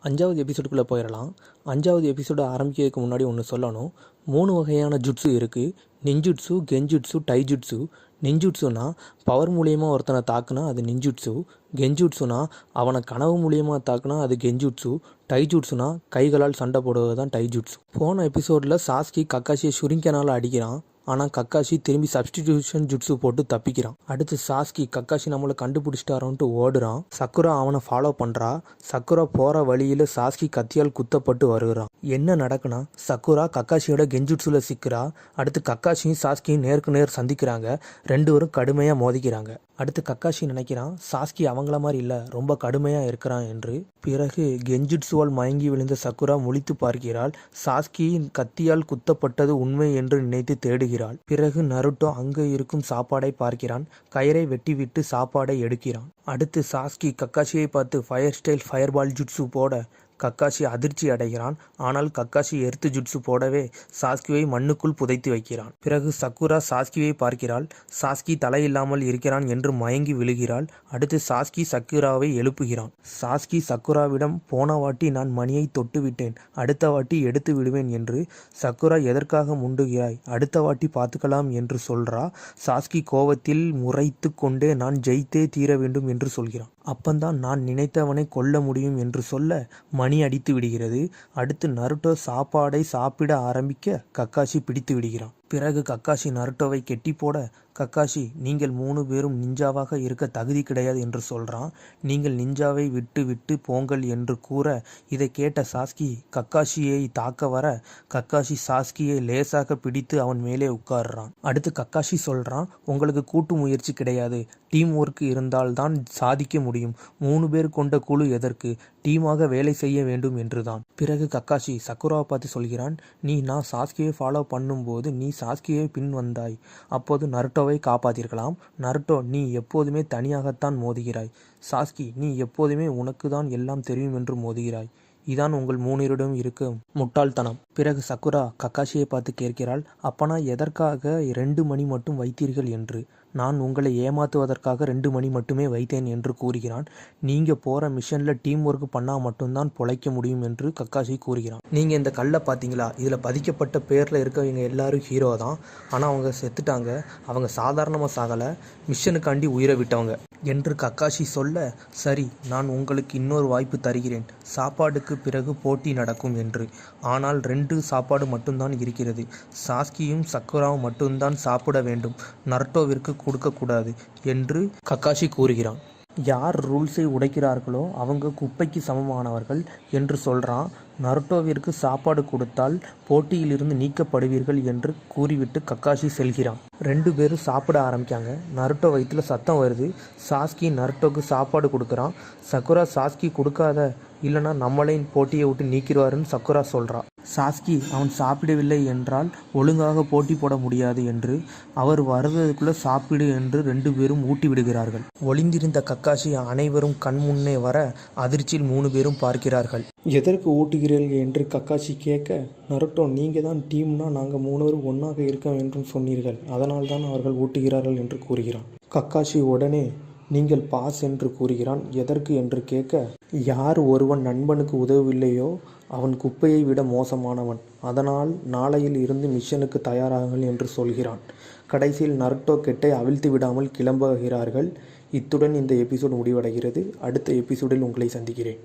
5வது எபிசோடுக்குள்ளே போயிடலாம். 5வது எபிசோடு ஆரம்பிக்கிறதுக்கு முன்னாடி ஒன்று சொல்லணும். 3 வகையான ஜுட்ஸு இருக்குது. நிஞ்சுட்ஸு, கெஞ்சுட்ஸு, டைஜுட்ஸு. நிஞ்சுட்ஸுனா பவர் மூலியமாக ஒருத்தனை தாக்குனா அது நிஞ்சுட்ஸு. கெஞ்சுட்ஸுனா அவனை கனவு மூலியமாக தாக்குனா அது கெஞ்சுட்ஸு. டைஜுட்ஸுனா கைகளால் சண்டை போடுவது தான் டைஜுட்ஸு. போன எபிசோடில் சாஸ்கி கக்காஷியை ஷுரிங்கனால் அடிக்கிறான். ஆனால் கக்காஷி திரும்பி சப்ஸ்டிடியூஷன் ஜுட்ஸு போட்டு தப்பிக்கிறான். அடுத்து சாஸ்கி கக்காஷி நம்மளை கண்டுபிடிச்சிட்டாரோன்ட்டு ஓடுறான். சக்குரா அவனை ஃபாலோ பண்ணுறா. சக்குரா போகிற வழியில் சாஸ்கி கத்தியால் குத்தப்பட்டு வருகிறான். என்ன நடக்குன்னா, சக்குரா கக்காஷியோட கெஞ்சுட்ஸுல சிக்கிறா. அடுத்து கக்காஷியும் சாஸ்கியும் நேருக்கு நேர் சந்திக்கிறாங்க. 2 பேரும் கடுமையாக மோதிக்கிறாங்க. அடுத்து கக்காஷி நினைக்கிறான் சாஸ்கி அவங்கள மாதிரி இல்லை, ரொம்ப கடுமையாக இருக்கிறான் என்று. பிறகு கெஞ்சுட்ஸுவால் மயங்கி விழுந்த சக்குரா முழித்து பார்க்கிறாள். சாஸ்கியின் கத்தியால் குத்தப்பட்டது உண்மை என்று நினைத்து தேடுகிறாள். பிறகு நருட்டோ அங்கே இருக்கும் சாப்பாடை பார்க்கிறான். கயிறை வெட்டிவிட்டு சாப்பாடை எடுக்கிறான். அடுத்து சாஸ்கி கக்காஷியை பார்த்து ஃபயர் ஸ்டைல் ஃபயர்பால் ஜுட்ஸு போட கக்காஷி அதிர்ச்சி அடைகிறான். ஆனால் கக்காஷி எர்த்து ஜுட்ஸு போடவே சாஸ்கியை மண்ணுக்குள் புதைத்து வைக்கிறான். பிறகு சக்குரா சாஸ்கியை பார்க்கிறாள். சாஸ்கி தலையில்லாமல் இருக்கிறான் என்று மயங்கி விழுகிறாள். அடுத்து சாஸ்கி சக்குராவை எழுப்புகிறான். சாஸ்கி சக்குராவிடம் போன வாட்டி நான் மணியை தொட்டு விட்டேன், அடுத்த வாட்டி எடுத்து விடுவேன் என்று. சக்குரா எதற்காக முண்டுகிறாய், அடுத்த வாட்டி பார்த்துக்கலாம் என்று சொல்றா. சாஸ்கி கோவத்தில் முறைத்து கொண்டே நான் ஜெயித்தே தீர வேண்டும் என்று சொல்கிறான். அப்பந்தான் நான் நினைத்தவனை கொல்ல முடியும் என்று சொல்ல மணி அடித்து விடுகிறது. அடுத்து நருட்டோ சாப்பாடை சாப்பிட ஆரம்பிக்க கக்காஷி பிடித்து விடுகிறான். பிறகு கக்காஷி நருட்டோவை கெட்டி போட கக்காஷி நீங்கள் 3 பேரும் நிஞ்சாவாக இருக்க தகுதி கிடையாது என்று சொல்கிறான். நீங்கள் நிஞ்சாவை விட்டு விட்டு போங்கள் என்று கூற இதை கேட்ட சாஸ்கி கக்காஷியை தாக்க வர கக்காஷி சாஸ்கியை லேசாக பிடித்து அவன் மேலே உட்கார்றான். அடுத்து கக்காஷி சொல்கிறான், உங்களுக்கு கூட்டு முயற்சி கிடையாது, டீம் ஒர்க் இருந்தால்தான் சாதிக்க முடியும். 3 பேர் கொண்ட குழு எதற்கு, டீமாக வேலை செய்ய வேண்டும் என்றுதான். பிறகு கக்காஷி சக்குராவை பார்த்து சொல்கிறான், நான் சாஸ்கியை ஃபாலோ பண்ணும்போது நீ சாஸ்கியை பின் வந்தாய், அப்போது நருட்டோவை காப்பாற்றிருக்கலாம். நருட்டோ நீ எப்போதுமே தனியாகத்தான் மோதுகிறாய். சாஸ்கி நீ எப்போதுமே உனக்கு தான் எல்லாம் தெரியும் என்று மோதுகிறாய். இதான் உங்கள் 3 இருக்க முட்டாள்தனம். பிறகு சக்குரா கக்காஷியை பார்த்து கேட்கிறாள், அப்பனா எதற்காக 2 மணி மட்டும் வைத்தீர்கள் என்று. நான் உங்களை ஏமாற்றுவதற்காக 2 மணி மட்டுமே வைத்தேன் என்று கூறுகிறான். நீங்கள் போகிற மிஷனில் டீம் ஒர்க் பண்ணால் மட்டும்தான் பொழைக்க முடியும் என்று கக்காஷி கூறுகிறான். நீங்கள் இந்த கல்லை பார்த்தீங்களா, இதில் பதிக்கப்பட்ட பேரில் இருக்கவங்க எல்லாரும் ஹீரோ தான். ஆனால் அவங்க செத்துட்டாங்க. அவங்க சாதாரணமாக சாகலை, மிஷனுக்காண்டி உயிரை விட்டவங்க என்று கக்காஷி சொல்ல, சரி நான் உங்களுக்கு இன்னொரு வாய்ப்பு தருகிறேன், சாப்பாடுக்கு பிறகு போட்டி நடக்கும் என்று. ஆனால் 2 சாப்பாடு மட்டும்தான் இருக்கிறது. சாஸ்கியும் சக்குராவும் மட்டும்தான் சாப்பிட வேண்டும், நருட்டோவிற்கு கொடுக்கக்கூடாது என்று கக்காஷி கூறுகிறான். யார் ரூல்ஸை உடைக்கிறார்களோ அவங்க குப்பைக்கு சமமானவர்கள் என்று சொல்கிறான். நருட்டோவிற்கு சாப்பாடு கொடுத்தால் போட்டியிலிருந்து நீக்கப்படுவீர்கள் என்று கூறிவிட்டு கக்காஷி செல்கிறான். 2 பேரும் சாப்பிட ஆரம்பிக்காங்க. நருட்டோ வயிற்றுல சத்தம் வருது. சாஸ்கி நருட்டோக்கு சாப்பாடு கொடுக்குறான். சக்குரா சாஸ்கி கொடுக்காத, இல்லைனா நம்மளே போட்டியை விட்டு நீக்கிடுவாருன்னு சக்குரா சொல்கிறா. சாஸ்கி அவன் சாப்பிடவில்லை என்றால் ஒழுங்காக போட்டி போட முடியாது என்று. அவர் வருவதற்குள்ளே சாப்பிடு என்று 2 பேரும் ஊட்டி விடுகிறார்கள். ஒளிந்திருந்த கக்காஷி அனைவரும் கண் முன்னே வர அதிர்ச்சியில் 3 பேரும் பார்க்கிறார்கள். எதற்கு ஊட்டுகிறீர்கள் என்று கக்காஷி கேட்க, நருட்டோ நீங்கள் தான் டீம்னா நாங்கள் 3 பேரும் ஒன்றாக இருக்கோம் என்றும் சொன்னீர்கள், அதனால் தான் அவர்கள் ஊட்டுகிறார்கள் என்று கூறுகிறான். கக்காஷி உடனே நீங்கள் பாஸ் என்று கூறுகிறான். எதற்கு என்று கேட்க, யார் ஒருவன் நண்பனுக்கு உதவவில்லையோ அவன் குப்பையை விட மோசமானவன், அதனால் நாளையில் இருந்து மிஷனுக்கு தயாராகுங்கள் என்று சொல்கிறான். கடைசியில் நருட்டோ கெட்டை அவிழ்த்து விடாமல் கிளம்புகிறார்கள். இத்துடன் இந்த எபிசோடு முடிவடைகிறது. அடுத்த எபிசோடில் உங்களை சந்திக்கிறேன்.